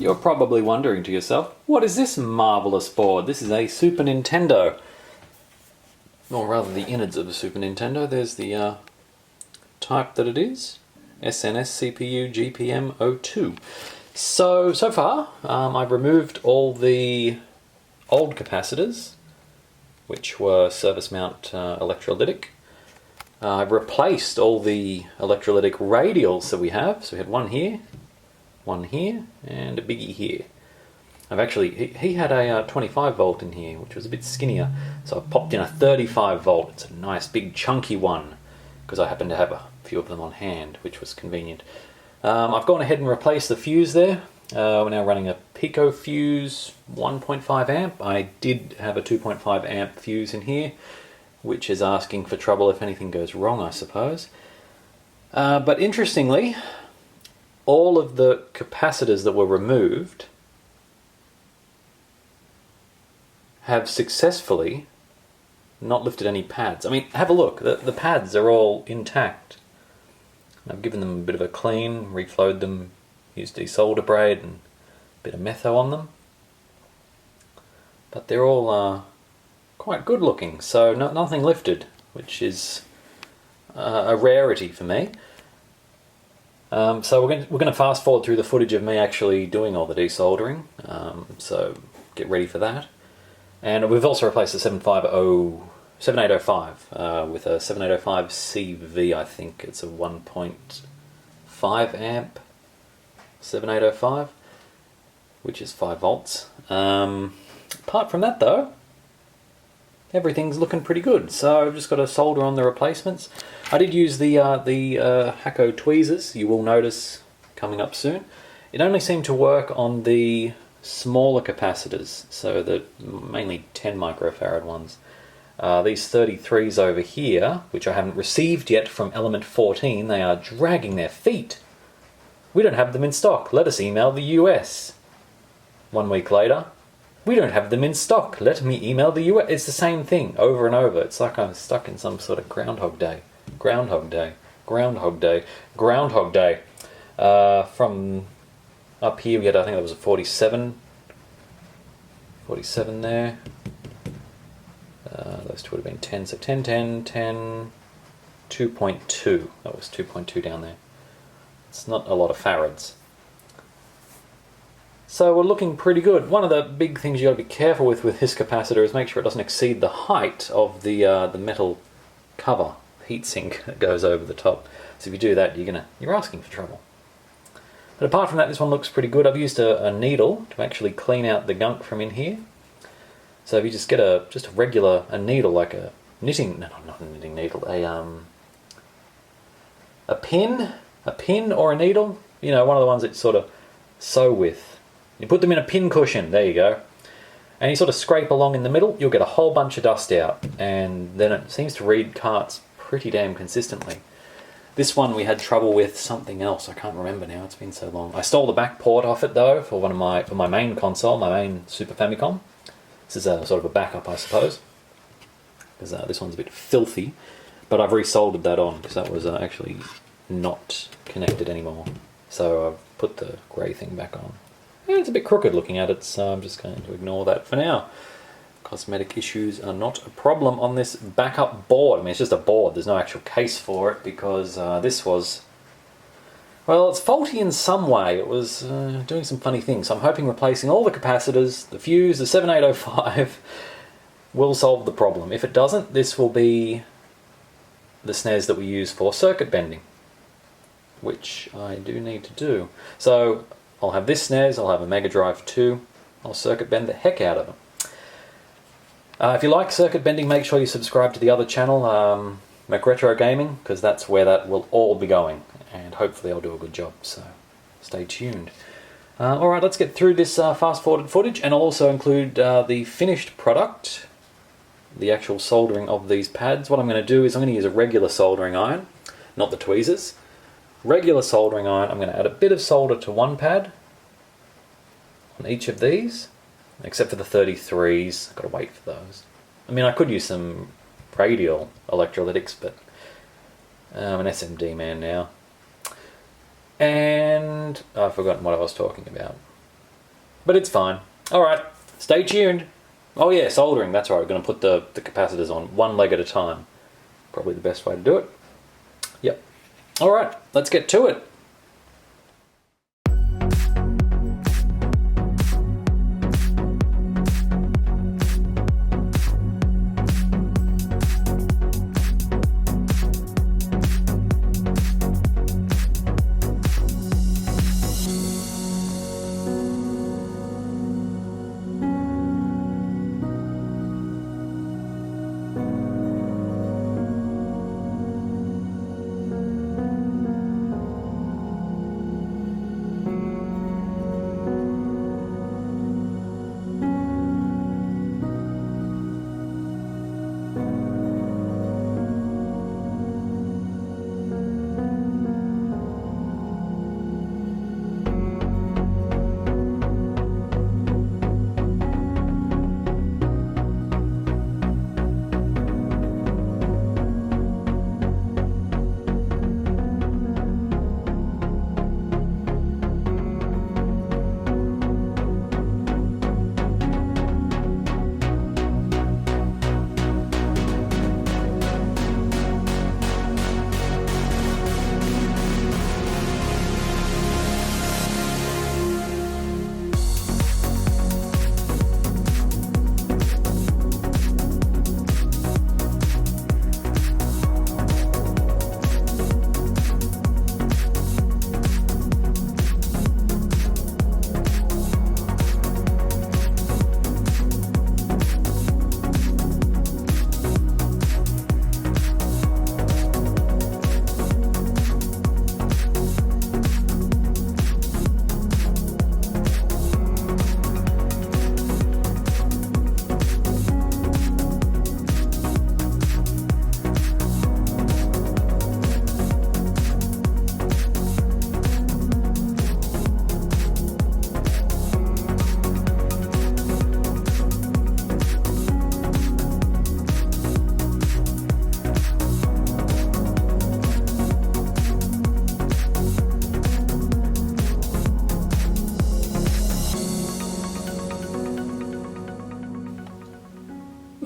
You're probably wondering to yourself, what is this marvellous board? This is a Super Nintendo. Or rather the innards of a Super Nintendo. There's the type that it is. SNS CPU GPM02. So far, I've removed all the old capacitors, which were surface mount electrolytic. I've replaced all the electrolytic radials that we have. So we had one here, and a biggie here. I've actually, he had a 25 volt in here, which was a bit skinnier. So I popped in a 35 volt. It's a nice big chunky one, because I happen to have a few of them on hand, which was convenient. I've gone ahead and replaced the fuse there. We're now running a Pico fuse 1.5 amp. I did have a 2.5 amp fuse in here, which is asking for trouble if anything goes wrong, I suppose. But interestingly, all of the capacitors that were removed have successfully not lifted any pads. I mean, have a look. The pads are all intact. I've given them a bit of a clean, reflowed them, used desolder braid and a bit of metho on them. But they're all quite good looking, so nothing lifted, which is a rarity for me. So we're going to fast forward through the footage of me actually doing all the desoldering, so get ready for that. And we've also replaced the 7805 with a 7805 CV, I think. It's a 1.5 amp 7805, which is 5 volts. Apart from that though, everything's looking pretty good. So I've just got to solder on the replacements. I did use the Hakko tweezers, you will notice coming up soon. It only seemed to work on the smaller capacitors, so the mainly 10 microfarad ones. These 33s over here, which I haven't received yet from Element 14, they are dragging their feet. We don't have them in stock. Let us email the US. 1 week later, we don't have them in stock. Let me email the US. It's the same thing over and over. It's like I'm stuck in some sort of Groundhog Day. Groundhog Day. Groundhog Day. Groundhog Day. From up here we had, I think that was a 47. 47 there. Those two would have been 10. So 10, 10, 10, 2.2. That was 2.2 down there. It's not a lot of farads. So we're looking pretty good. One of the big things you got to be careful with this capacitor is make sure it doesn't exceed the height of the metal cover, heatsink that goes over the top. So if you do that, you're asking for trouble. But apart from that, this one looks pretty good. I've used a needle to actually clean out the gunk from in here. So if you just get a regular needle, like a knitting, no, not a knitting needle, a pin or a needle, you know, one of the ones that you sort of sew with. You put them in a pin cushion, there you go. And you sort of scrape along in the middle, you'll get a whole bunch of dust out, and then it seems to read carts pretty damn consistently. This one we had trouble with something else, I can't remember now, it's been so long. I stole the back port off it though for my main console, my main Super Famicom. This is a sort of a backup, I suppose, because this one's a bit filthy, but I've resoldered that on because that was actually not connected anymore. So I've put the grey thing back on. Yeah, it's a bit crooked looking at it, so I'm just going to ignore that for now. Cosmetic issues are not a problem on this backup board. I mean, it's just a board, there's no actual case for it, because this was, well, it's faulty in some way. It was doing some funny things. So I'm hoping replacing all the capacitors, the fuse, the 7805 will solve the problem. If it doesn't, this will be the SNES that we use for circuit bending, which I do need to do. So I'll have this SNES, I'll have a Mega Drive 2, I'll circuit bend the heck out of them. If you like circuit bending, make sure you subscribe to the other channel, MacRetro Gaming, because that's where that will all be going, and hopefully I'll do a good job, so stay tuned. Alright, let's get through this fast-forwarded footage, and I'll also include the finished product, the actual soldering of these pads. What I'm going to do is I'm going to use a regular soldering iron, not the tweezers. Regular soldering iron, I'm going to add a bit of solder to one pad on each of these, except for the 33s. I've got to wait for those. I mean, I could use some radial electrolytics, but I'm an SMD man now. And I've forgotten what I was talking about. but it's fine. All right, stay tuned. Oh yeah, soldering, that's right. We're going to put the capacitors on one leg at a time. Probably the best way to do it. Yep. All right, let's get to it.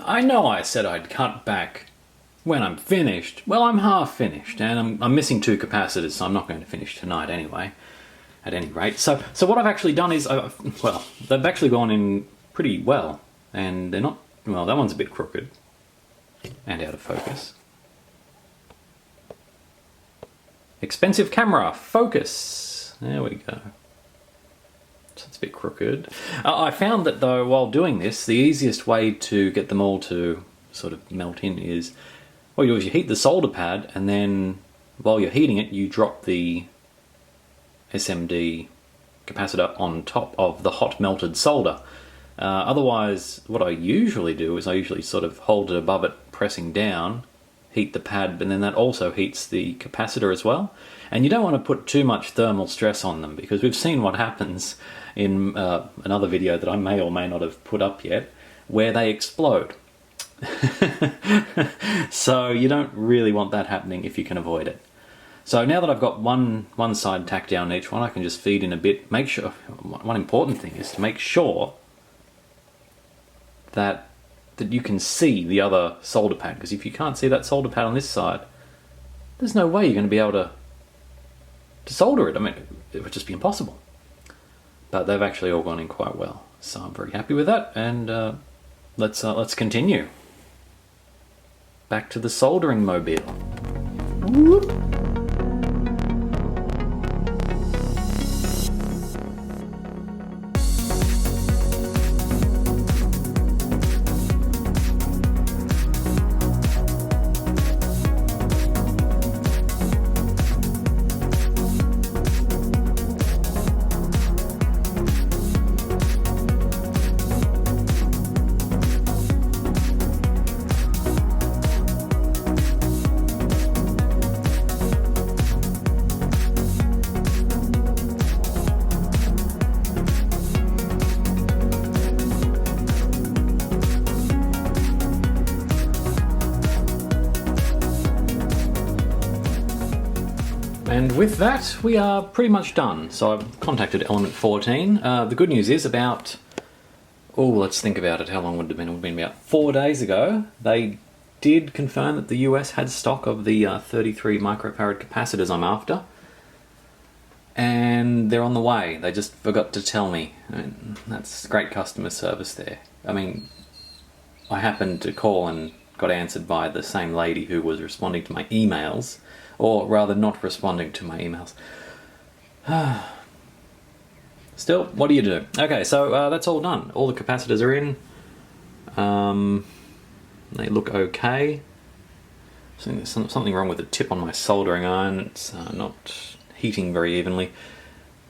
I know I said I'd cut back when I'm finished. Well, I'm half finished, and I'm missing 2 capacitors, so I'm not going to finish tonight anyway, at any rate. So what I've actually done is, well, they've actually gone in pretty well, and they're not, well, that one's a bit crooked and out of focus. Expensive camera, focus. There we go. So it's a bit crooked. I found that though, while doing this, the easiest way to get them all to sort of melt in is, well, you heat the solder pad, and then while you're heating it, you drop the SMD capacitor on top of the hot melted solder. Otherwise, what I usually do is I usually sort of hold it above it, pressing down, heat the pad, and then that also heats the capacitor as well. And you don't want to put too much thermal stress on them, because we've seen what happens in another video that I may or may not have put up yet, where they explode. So you don't really want that happening if you can avoid it. So now that I've got one side tacked down each one, I can just feed in a bit. Make sure, one important thing is to make sure that you can see the other solder pad, because if you can't see that solder pad on this side, there's no way you're going to be able to solder it. I mean, it would just be impossible. But they've actually all gone in quite well, so I'm very happy with that. And let's continue. Back to the soldering mobile. Whoop. And with that, we are pretty much done. So I've contacted Element 14. The good news is about, let's think about it. How long would it have been? It would have been about 4 days ago. They did confirm that the US had stock of the 33 microfarad capacitors I'm after. And they're on the way. They just forgot to tell me. And that's great customer service there. I mean, I happened to call and got answered by the same lady who was responding to my emails. Or rather, not responding to my emails. Still, what do you do? Okay, so that's all done. All the capacitors are in. They look okay. So there's something wrong with the tip on my soldering iron. It's not heating very evenly.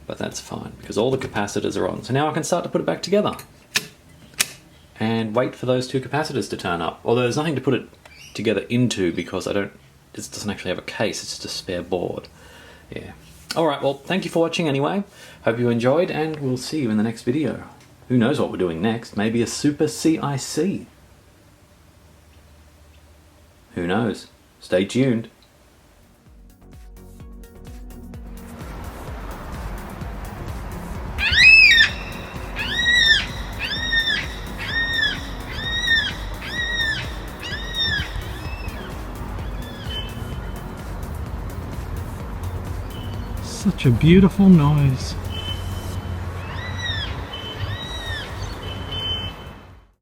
But that's fine, because all the capacitors are on. So now I can start to put it back together. And wait for those two capacitors to turn up. Although there's nothing to put it together into, because it doesn't actually have a case, it's just a spare board. Yeah. Alright, well, thank you for watching anyway. Hope you enjoyed, and we'll see you in the next video. Who knows what we're doing next? Maybe a Super CIC. Who knows? Stay tuned. Such a beautiful noise.